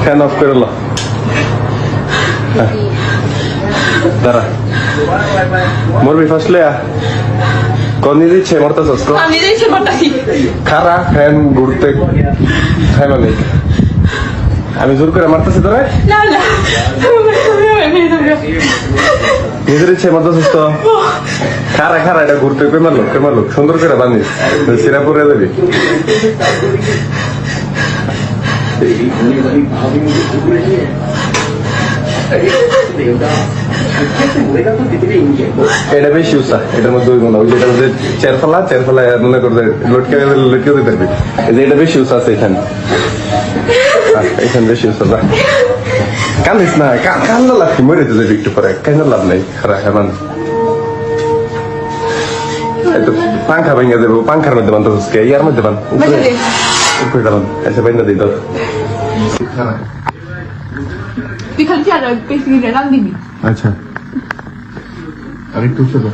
Fan of করে লো। দাঁড়া মরবি ফাসলে কনি দিচ্ছে মরতেছস তো আমি দিয়েছি বাটাই খারা ফ্যান ঘুরতে ফ্যামিলি আমি জোর করে মারতেছি তোরা না না নিজের ইচ্ছে মরতেছস তো খারা খারা এটা ঘুরতে কেমার লোক সুন্দর করে বানিস সিরা পরে যাবি এটা বেশি উৎসাহ এটার মধ্যে ওই মনে হয় যেটা মধ্যে চেরফলা মনে করবে লটকে দিতে পারবি এই যে এটা বেশি উৎসাহ আছে এখানে এখানে বেশি উৎসাহ কান্দিস না কান্না লাভ কি মরে যাবে একটু পরে কান্না লাভ নেই খারাপ হেমান একটু পাঙ্খা ভেঙে দেবো পাঙ্খার মধ্যে বান তো ইয়ার মধ্যে বান উপরে বান এসে বাইন্দা দিই তোর তুই খালি আর বেশি রান দিবি আচ্ছা আরেকটু উঠে দাও